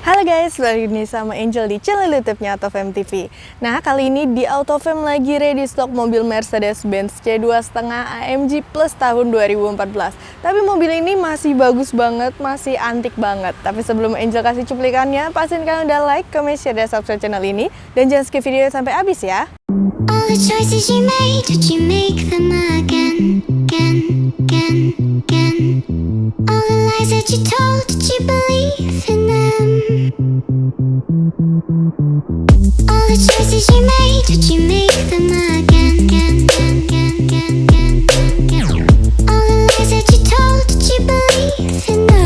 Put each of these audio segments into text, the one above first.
Halo guys, balik ini sama Angel di channel YouTube-nya Autofam TV. Nah, kali ini di Autofam lagi ready stock mobil Mercedes-Benz C2,5 AMG Plus tahun 2014. Tapi mobil ini masih bagus banget, masih antik banget. Tapi sebelum Angel kasih cuplikannya, pastiin kalian udah like, comment, share, dan subscribe channel ini. Dan jangan skip video sampai habis ya. All the choices you made, did you make them again, again? All the lies that you told, did you believe in them? All the choices you made, did you make them again, again? All the lies that you told, did you believe in them?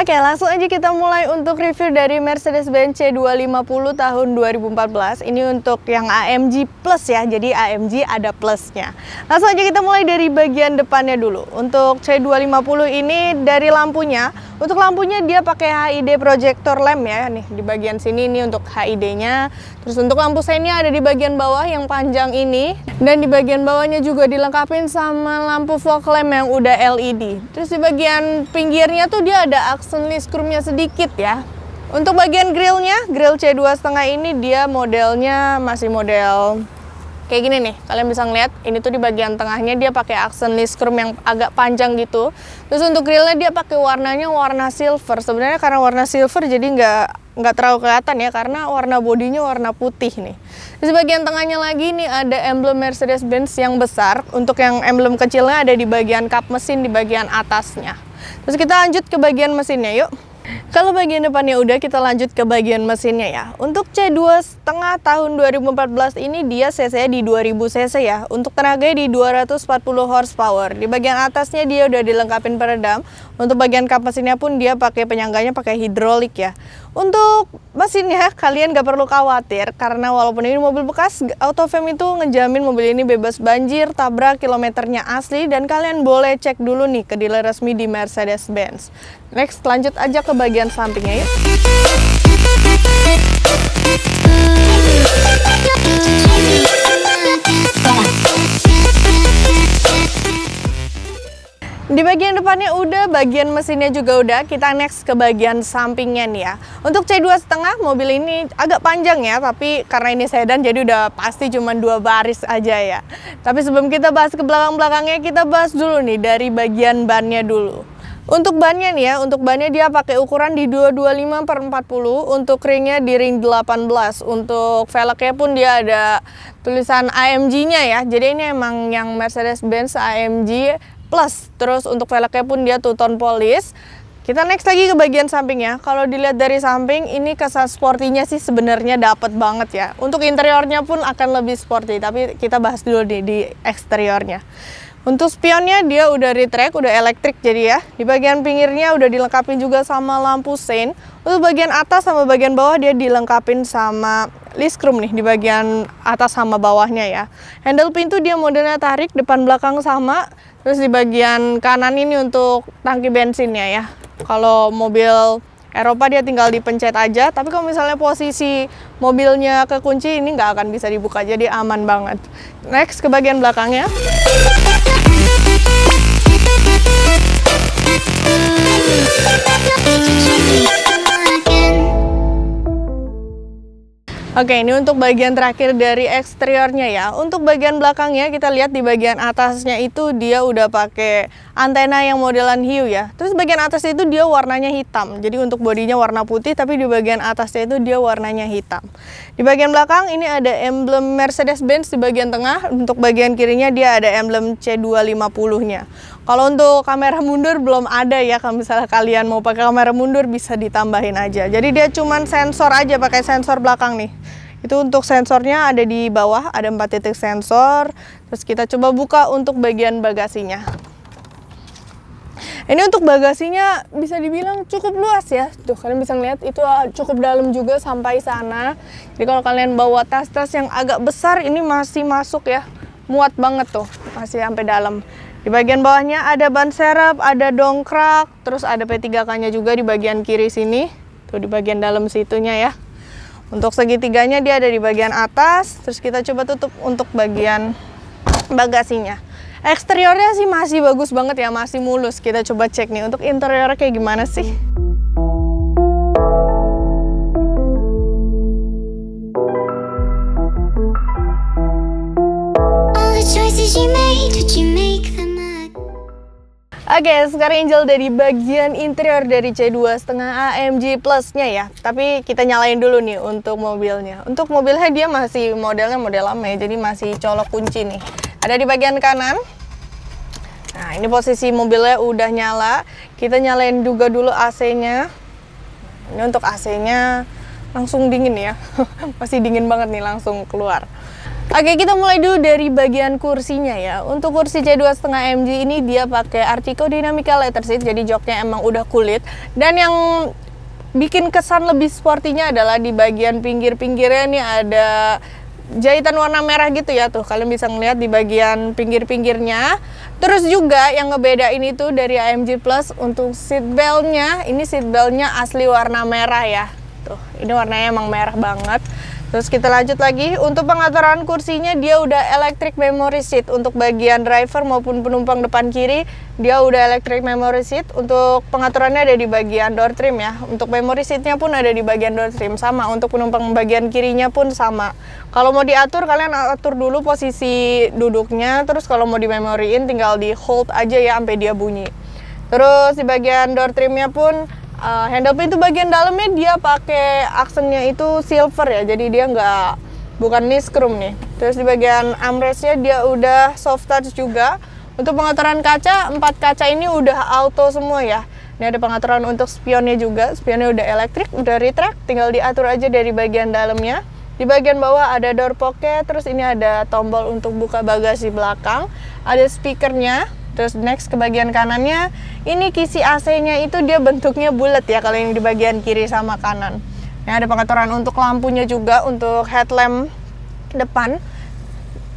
Oke, langsung aja kita mulai untuk review dari Mercedes-Benz C250 tahun 2014. Ini untuk yang AMG Plus ya, jadi AMG ada plusnya. Langsung aja kita mulai dari bagian depannya dulu. Untuk C250 ini dari lampunya, untuk lampunya dia pakai HID projector lamp ya, nih di bagian sini ini untuk HID-nya. Terus untuk lampu seinnya ada di bagian bawah yang panjang ini, dan di bagian bawahnya juga dilengkapi sama lampu fog lamp yang udah LED. Terus di bagian pinggirnya tuh dia ada aksen list chrome-nya sedikit ya. Untuk bagian grillnya, grill C2,5 ini dia modelnya masih model kayak gini nih. Kalian bisa ngeliat, ini tuh di bagian tengahnya dia pakai aksen list chrome yang agak panjang gitu. Terus untuk grillnya dia pakai warnanya warna silver. Sebenarnya karena warna silver jadi nggak terlalu kelihatan ya, karena warna bodinya warna putih nih. Di bagian tengahnya lagi nih ada emblem Mercedes-Benz yang besar. Untuk yang emblem kecilnya ada di bagian kap mesin di bagian atasnya. Terus kita lanjut ke bagian mesinnya yuk. Kalau bagian depannya udah, kita lanjut ke bagian mesinnya ya. Untuk C2,5 tahun 2014 ini dia cc di 2000 cc ya. Untuk tenaganya di 240 horsepower. Di bagian atasnya dia udah dilengkapin peredam. Untuk bagian kap mesinnya pun dia pakai penyangganya pakai hidrolik ya. Untuk mesinnya kalian gak perlu khawatir, karena walaupun ini mobil bekas, Autofam itu ngejamin mobil ini bebas banjir, tabrak, kilometernya asli, dan kalian boleh cek dulu nih ke dealer resmi di Mercedes-Benz. Next, lanjut aja ke bagian sampingnya yuk. Di bagian depannya udah, bagian mesinnya juga udah, kita next ke bagian sampingnya nih ya. Untuk C2,5 mobil ini agak panjang ya, tapi karena ini sedan jadi udah pasti cuma 2 baris aja ya. Tapi sebelum kita bahas ke belakang-belakangnya, kita bahas dulu nih dari bagian bannya dulu. Untuk bannya nih ya, untuk bannya dia pakai ukuran di 225/40, untuk ringnya di ring 18. Untuk velgnya pun dia ada tulisan AMG-nya ya, jadi ini emang yang Mercedes-Benz AMG Plus. Terus untuk velgnya pun dia two-tone polish. Kita next lagi ke bagian sampingnya. Kalau dilihat dari samping, ini kesan sportinya sih sebenarnya dapet banget ya. Untuk interiornya pun akan lebih sporty, tapi kita bahas dulu di eksteriornya. Untuk spionnya dia udah retract, udah elektrik jadi ya. Di bagian pinggirnya udah dilengkapi juga sama lampu sein. Untuk bagian atas sama bagian bawah dia dilengkapin sama list chrome nih di bagian atas sama bawahnya ya. Handle pintu dia modelnya tarik, depan belakang sama. Terus di bagian kanan ini untuk tangki bensinnya ya. Kalau mobil Eropa dia tinggal dipencet aja, tapi kalau misalnya posisi mobilnya kekunci ini nggak akan bisa dibuka, jadi aman banget. Next ke bagian belakangnya. Oke, ini untuk bagian terakhir dari eksteriornya ya. Untuk bagian belakangnya kita lihat di bagian atasnya itu dia udah pakai antena yang modelan hiu ya. Terus bagian atas itu dia warnanya hitam. Jadi untuk bodinya warna putih, tapi di bagian atasnya itu dia warnanya hitam. Di bagian belakang ini ada emblem Mercedes-Benz di bagian tengah. Untuk bagian kirinya dia ada emblem C250-nya. Kalau untuk kamera mundur belum ada ya. Kalau misalnya kalian mau pakai kamera mundur bisa ditambahin aja. Jadi dia cuman sensor aja, pakai sensor belakang nih. Itu untuk sensornya ada di bawah, ada 4 titik sensor. Terus kita coba buka untuk bagian bagasinya. Ini untuk bagasinya bisa dibilang cukup luas ya. Tuh kalian bisa ngeliat itu cukup dalam juga sampai sana. Jadi kalau kalian bawa tas-tas yang agak besar ini masih masuk ya. Muat banget tuh, masih sampai dalam. Di bagian bawahnya ada ban serep, ada dongkrak, terus ada P3K-nya juga di bagian kiri sini. Tuh di bagian dalam situnya ya. Untuk segitiganya dia ada di bagian atas. Terus kita coba tutup untuk bagian bagasinya. Eksteriornya sih masih bagus banget ya, masih mulus. Kita coba cek nih untuk interiornya kayak gimana sih. All the choices you made, did you make them again? Oke, sekarang Angel dari bagian interior dari C2,5 AMG Plus-nya ya. Tapi kita nyalain dulu nih untuk mobilnya. Untuk mobilnya dia masih modelnya model lama ya, jadi masih colok kunci nih. Ada di bagian kanan. Nah, ini posisi mobilnya udah nyala. Kita nyalain juga dulu AC-nya. Ini untuk AC-nya langsung dingin ya. Masih dingin banget nih, langsung keluar. Oke, kita mulai dulu dari bagian kursinya ya. Untuk kursi C2,5 AMG ini dia pakai Artico Dynamica Leather Seat, jadi joknya emang udah kulit. Dan yang bikin kesan lebih sportinya adalah di bagian pinggir-pinggirnya nih ada jahitan warna merah gitu ya, tuh kalian bisa ngeliat di bagian pinggir-pinggirnya. Terus juga yang ngebedain itu dari AMG Plus untuk seat belt-nya, ini seat belt-nya asli warna merah ya. Tuh, ini warnanya emang merah banget. Terus kita lanjut lagi, untuk pengaturan kursinya dia udah electric memory seat. Untuk bagian driver maupun penumpang depan kiri, dia udah electric memory seat. Untuk pengaturannya ada di bagian door trim ya. Untuk memory seatnya pun ada di bagian door trim, sama. Untuk penumpang bagian kirinya pun sama. Kalau mau diatur, kalian atur dulu posisi duduknya. Terus kalau mau di memoryin, tinggal di hold aja ya sampai dia bunyi. Terus di bagian door trimnya pun handle pintu bagian dalamnya dia pakai aksennya itu silver ya, jadi dia bukan niskrum nih. Terus di bagian armrestnya dia udah soft touch juga. Untuk pengaturan kaca, 4 kaca ini udah auto semua ya. Ini ada pengaturan untuk spionnya juga, spionnya udah elektrik, udah retract, tinggal diatur aja dari bagian dalamnya. Di bagian bawah ada door pocket, terus ini ada tombol untuk buka bagasi belakang, ada speakernya. Terus next ke bagian kanannya, ini kisi AC-nya itu dia bentuknya bulat ya, kalau yang di bagian kiri sama kanan. Ini ada pengaturan untuk lampunya juga, untuk headlamp depan.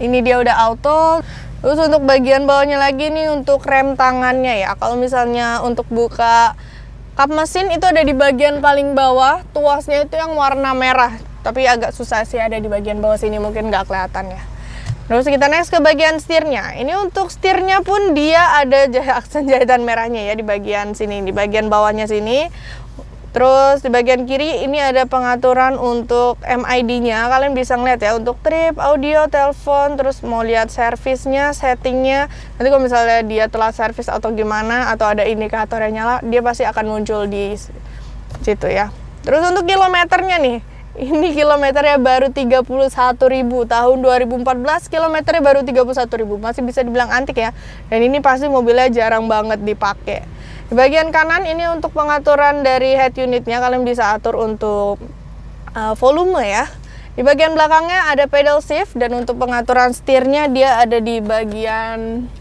Ini dia udah auto. Terus untuk bagian bawahnya lagi nih untuk rem tangannya ya. Kalau misalnya untuk buka kap mesin itu ada di bagian paling bawah, tuasnya itu yang warna merah. Tapi agak susah sih ada di bagian bawah sini, mungkin nggak kelihatan ya. Terus kita next ke bagian setirnya. Ini untuk setirnya pun dia ada aksen jahitan merahnya ya di bagian sini, di bagian bawahnya sini. Terus di bagian kiri ini ada pengaturan untuk MID-nya. Kalian bisa ngeliat ya untuk trip, audio, telepon, terus mau lihat servisnya, settingnya. Nanti kalau misalnya dia telah servis atau gimana, atau ada indikator yang nyala, dia pasti akan muncul di situ ya. Terus untuk kilometernya nih. Ini kilometernya baru 31.000, tahun 2014 kilometernya baru 31.000, masih bisa dibilang antik ya. Dan ini pasti mobilnya jarang banget dipakai. Di bagian kanan ini untuk pengaturan dari head unitnya, kalian bisa atur untuk volume ya. Di bagian belakangnya ada pedal shift, dan untuk pengaturan setirnya dia ada di bagian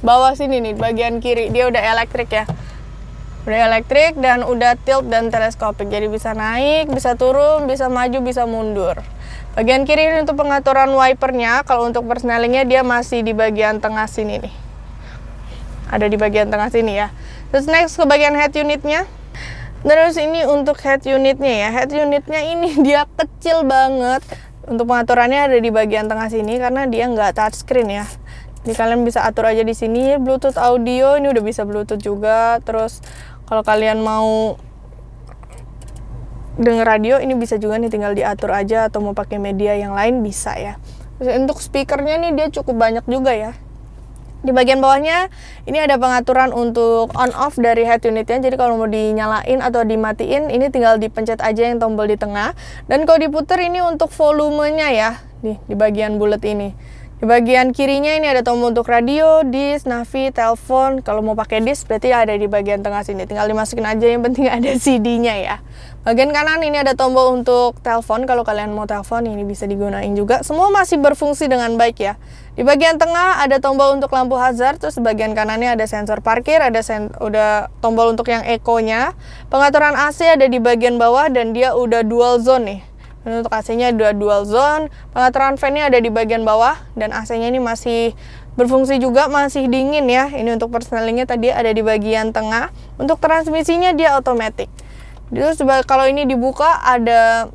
bawah sini nih, bagian kiri. Dia udah elektrik ya. Udah elektrik dan udah tilt dan teleskopik, jadi bisa naik, bisa turun, bisa maju, bisa mundur. Bagian kiri ini untuk pengaturan wipernya. Kalau untuk persnelingnya dia masih di bagian tengah sini nih, ada di bagian tengah sini ya. Terus next ke bagian head unitnya. Terus ini untuk head unitnya ya, head unitnya ini dia kecil banget. Untuk pengaturannya ada di bagian tengah sini karena dia nggak touchscreen ya. Jadi kalian bisa atur aja di sini. Bluetooth audio ini udah bisa Bluetooth juga. Terus kalau kalian mau denger radio ini bisa juga nih, tinggal diatur aja, atau mau pakai media yang lain bisa ya. Terus untuk speakernya nih dia cukup banyak juga ya. Di bagian bawahnya ini ada pengaturan untuk on off dari head unitnya. Jadi kalau mau dinyalain atau dimatiin ini tinggal dipencet aja yang tombol di tengah. Dan kalau diputer ini untuk volumenya ya, nih di bagian bulat ini. Di bagian kirinya ini ada tombol untuk radio, disk, navi, telepon. Kalau mau pakai disk berarti ada di bagian tengah sini. Tinggal dimasukin aja, yang penting ada CD-nya ya. Bagian kanan ini ada tombol untuk telepon. Kalau kalian mau telepon ini bisa digunain juga. Semua masih berfungsi dengan baik ya. Di bagian tengah ada tombol untuk lampu hazard. Terus bagian kanannya ada sensor parkir, udah tombol untuk yang eco-nya. Pengaturan AC ada di bagian bawah dan dia udah dual zone nih. Dan untuk AC-nya ada dual zone, pengaturan fan-nya ada di bagian bawah, dan AC-nya ini masih berfungsi juga, masih dingin ya. Ini untuk persnelingnya tadi ada di bagian tengah. Untuk transmisinya dia otomatis. Terus kalau ini dibuka ada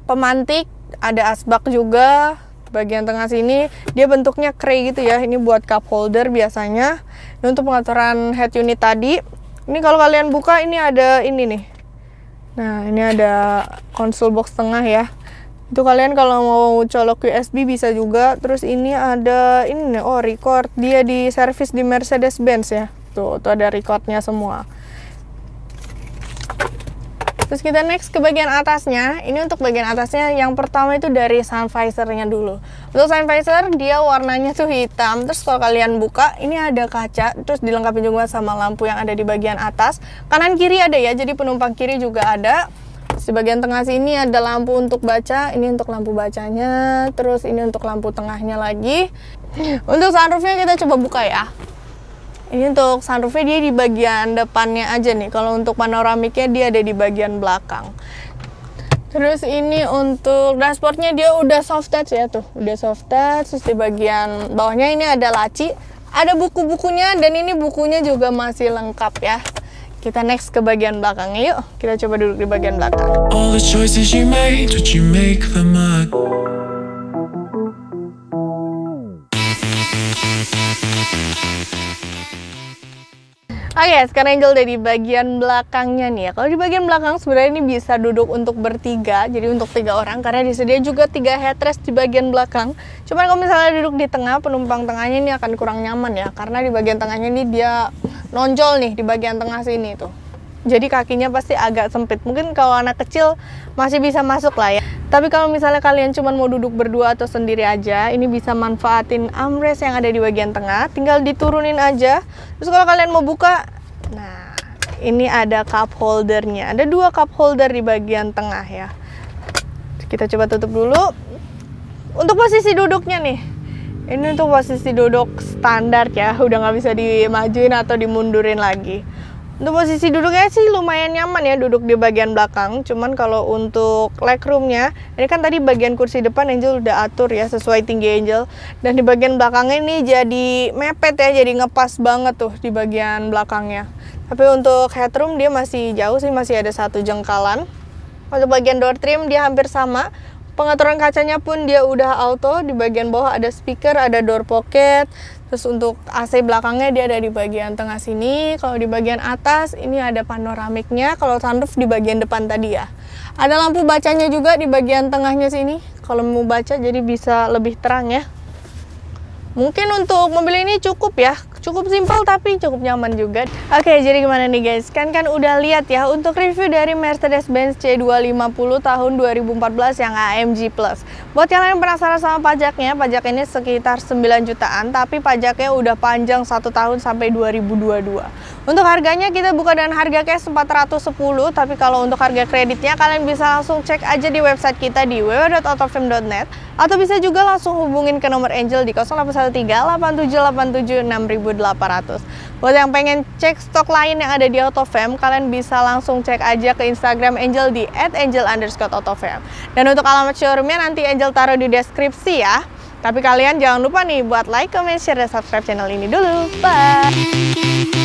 pemantik, ada asbak juga. Bagian tengah sini dia bentuknya tray gitu ya. Ini buat cup holder biasanya. Ini untuk pengaturan head unit tadi. Ini kalau kalian buka ini ada ini nih. Nah, ini ada konsol box tengah ya. Itu kalian kalau mau colok USB bisa juga. Terus ini ada ini nih, oh record. Dia di servis di Mercedes-Benz ya. Tuh ada recordnya semua. Terus kita next ke bagian atasnya. Ini untuk bagian atasnya yang pertama itu dari sun visor-nya dulu. Untuk sun visor dia warnanya tuh hitam. Terus kalau kalian buka ini ada kaca. Terus dilengkapi juga sama lampu yang ada di bagian atas. Kanan kiri ada ya. Jadi penumpang kiri juga ada. Terus di bagian tengah sini ada lampu untuk baca. Ini untuk lampu bacanya. Terus ini untuk lampu tengahnya lagi. Untuk sunroofnya kita coba buka ya. Ini untuk sunroofnya dia di bagian depannya aja nih. Kalau untuk panoramiknya dia ada di bagian belakang. Terus ini untuk dashboardnya dia udah soft touch ya tuh. Udah soft touch. Terus di bagian bawahnya ini ada laci. Ada buku-bukunya dan ini bukunya juga masih lengkap ya. Kita next ke bagian belakangnya yuk. Kita coba duduk di bagian belakang. All the choices you made, did you make them up? Oke, sekarang Angel udah di bagian belakangnya nih ya. Kalau di bagian belakang sebenarnya ini bisa duduk untuk bertiga, jadi untuk 3 orang karena disediakan juga 3 headrest di bagian belakang. Cuman kalau misalnya duduk di tengah, penumpang tengahnya ini akan kurang nyaman ya, karena di bagian tengahnya ini dia nonjol nih di bagian tengah sini tuh. Jadi kakinya pasti agak sempit. Mungkin kalau anak kecil masih bisa masuk lah ya. Tapi kalau misalnya kalian cuma mau duduk berdua atau sendiri aja, ini bisa manfaatin armrest yang ada di bagian tengah. Tinggal diturunin aja. Terus kalau kalian mau buka, nah ini ada cup holdernya. Ada 2 cup holder di bagian tengah ya. Kita coba tutup dulu. Untuk posisi duduknya nih. Ini untuk posisi duduk standar ya. Udah nggak bisa dimajuin atau dimundurin lagi. Untuk posisi duduknya sih lumayan nyaman ya duduk di bagian belakang. Cuman kalau untuk legroomnya, ini kan tadi bagian kursi depan Angel udah atur ya sesuai tinggi Angel. Dan di bagian belakangnya ini jadi mepet ya, jadi ngepas banget tuh di bagian belakangnya. Tapi untuk headroom dia masih jauh sih, masih ada 1 jengkalan. Untuk bagian door trim dia hampir sama. Pengaturan kacanya pun dia udah auto. Di bagian bawah ada speaker, ada door pocket. Terus untuk AC belakangnya dia ada di bagian tengah sini. Kalau di bagian atas ini ada panoramiknya. Kalau sunroof di bagian depan tadi ya. Ada lampu bacanya juga di bagian tengahnya sini. Kalau mau baca jadi bisa lebih terang ya. Mungkin untuk mobil ini cukup ya. Cukup simpel tapi cukup nyaman juga. Oke, jadi gimana nih guys? Kan udah lihat ya untuk review dari Mercedes-Benz C250 tahun 2014 yang AMG Plus. Buat kalian yang penasaran sama pajaknya, pajak ini sekitar 9 jutaan, tapi pajaknya udah panjang 1 tahun sampai 2022. Untuk harganya kita buka dengan harga cash 410, tapi kalau untuk harga kreditnya kalian bisa langsung cek aja di website kita di www.autofam.net atau bisa juga langsung hubungin ke nomor Angel di 0813 8787 6800. Buat yang pengen cek stok lain yang ada di Autofam, kalian bisa langsung cek aja ke Instagram Angel di @angel_autofam. Dan untuk alamat showroomnya nanti Angel taruh di deskripsi ya. Tapi kalian jangan lupa nih buat like, comment, share, dan subscribe channel ini dulu. Bye!